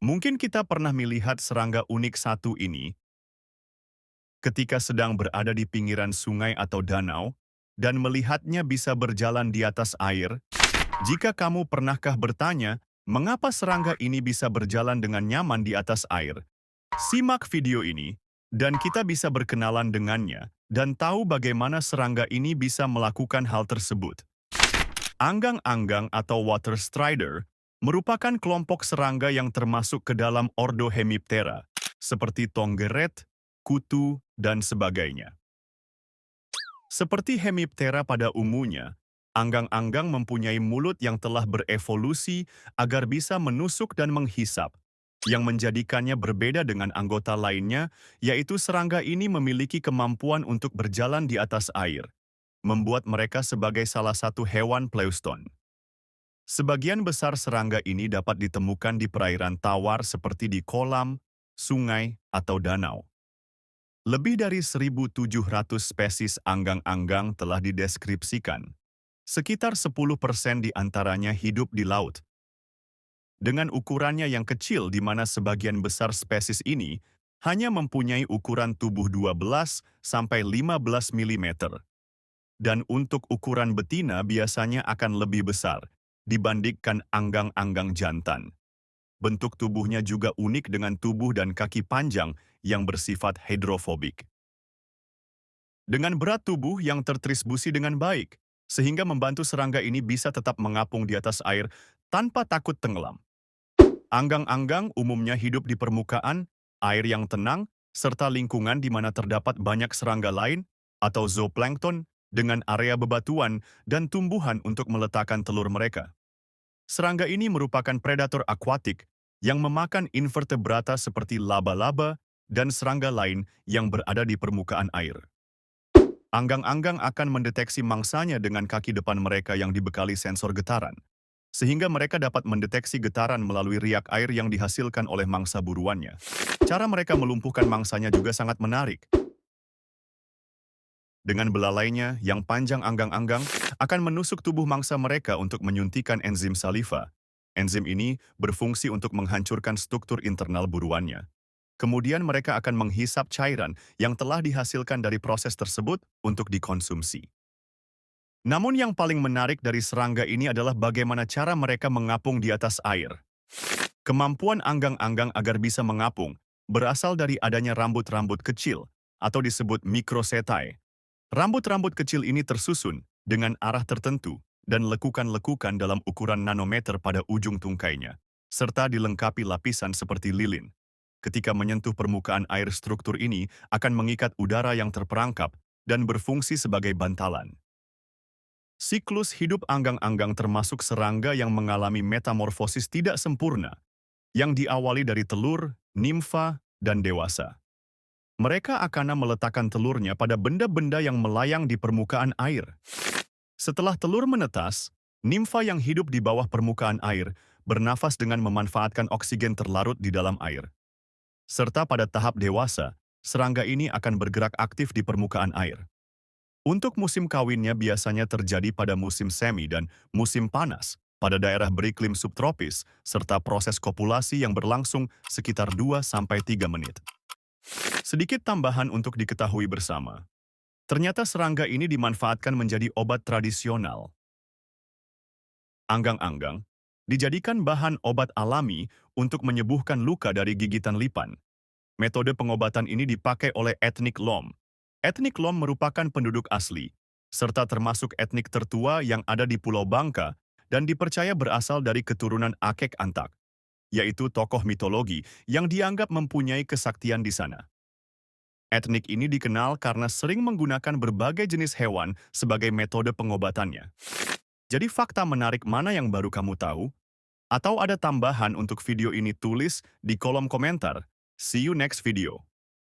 Mungkin kita pernah melihat serangga unik satu ini ketika sedang berada di pinggiran sungai atau danau, dan melihatnya bisa berjalan di atas air. Jika kamu pernahkah bertanya, mengapa serangga ini bisa berjalan dengan nyaman di atas air? Simak video ini, dan kita bisa berkenalan dengannya, dan tahu bagaimana serangga ini bisa melakukan hal tersebut. Anggang-anggang atau water strider merupakan kelompok serangga yang termasuk ke dalam ordo Hemiptera, seperti tonggeret, kutu, dan sebagainya. Seperti Hemiptera pada umumnya, anggang-anggang mempunyai mulut yang telah berevolusi agar bisa menusuk dan menghisap, yang menjadikannya berbeda dengan anggota lainnya, yaitu serangga ini memiliki kemampuan untuk berjalan di atas air, membuat mereka sebagai salah satu hewan pleuston. Sebagian besar serangga ini dapat ditemukan di perairan tawar seperti di kolam, sungai, atau danau. Lebih dari 1.700 spesies anggang-anggang telah dideskripsikan. Sekitar 10% di antaranya hidup di laut. Dengan ukurannya yang kecil di mana sebagian besar spesies ini hanya mempunyai ukuran tubuh 12 sampai 15 mm. Dan untuk ukuran betina biasanya akan lebih besar dibandingkan anggang-anggang jantan. Bentuk tubuhnya juga unik dengan tubuh dan kaki panjang yang bersifat hidrofobik. Dengan berat tubuh yang terdistribusi dengan baik, sehingga membantu serangga ini bisa tetap mengapung di atas air tanpa takut tenggelam. Anggang-anggang umumnya hidup di permukaan, air yang tenang, serta lingkungan di mana terdapat banyak serangga lain atau zooplankton dengan area bebatuan dan tumbuhan untuk meletakkan telur mereka. Serangga ini merupakan predator akuatik yang memakan invertebrata seperti laba-laba dan serangga lain yang berada di permukaan air. Anggang-anggang akan mendeteksi mangsanya dengan kaki depan mereka yang dibekali sensor getaran, sehingga mereka dapat mendeteksi getaran melalui riak air yang dihasilkan oleh mangsa buruannya. Cara mereka melumpuhkan mangsanya juga sangat menarik. Dengan belalainya yang panjang anggang-anggang akan menusuk tubuh mangsa mereka untuk menyuntikkan enzim saliva. Enzim ini berfungsi untuk menghancurkan struktur internal buruannya. Kemudian mereka akan menghisap cairan yang telah dihasilkan dari proses tersebut untuk dikonsumsi. Namun yang paling menarik dari serangga ini adalah bagaimana cara mereka mengapung di atas air. Kemampuan anggang-anggang agar bisa mengapung berasal dari adanya rambut-rambut kecil atau disebut mikrosetae. Rambut-rambut kecil ini tersusun dengan arah tertentu dan lekukan-lekukan dalam ukuran nanometer pada ujung tungkainya, serta dilengkapi lapisan seperti lilin. Ketika menyentuh permukaan air, struktur ini akan mengikat udara yang terperangkap dan berfungsi sebagai bantalan. Siklus hidup anggang-anggang termasuk serangga yang mengalami metamorfosis tidak sempurna, yang diawali dari telur, nimfa, dan dewasa. Mereka akan meletakkan telurnya pada benda-benda yang melayang di permukaan air. Setelah telur menetas, nimfa yang hidup di bawah permukaan air bernafas dengan memanfaatkan oksigen terlarut di dalam air. Serta pada tahap dewasa, serangga ini akan bergerak aktif di permukaan air. Untuk musim kawinnya biasanya terjadi pada musim semi dan musim panas pada daerah beriklim subtropis, serta proses kopulasi yang berlangsung sekitar 2-3 menit. Sedikit tambahan untuk diketahui bersama. Ternyata serangga ini dimanfaatkan menjadi obat tradisional. Anggang-anggang dijadikan bahan obat alami untuk menyembuhkan luka dari gigitan lipan. Metode pengobatan ini dipakai oleh etnik Lom. Etnik Lom merupakan penduduk asli, serta termasuk etnik tertua yang ada di Pulau Bangka dan dipercaya berasal dari keturunan Akek Antak, yaitu tokoh mitologi yang dianggap mempunyai kesaktian di sana. Etnik ini dikenal karena sering menggunakan berbagai jenis hewan sebagai metode pengobatannya. Jadi fakta menarik mana yang baru kamu tahu? Atau ada tambahan untuk video ini, tulis di kolom komentar. See you next video.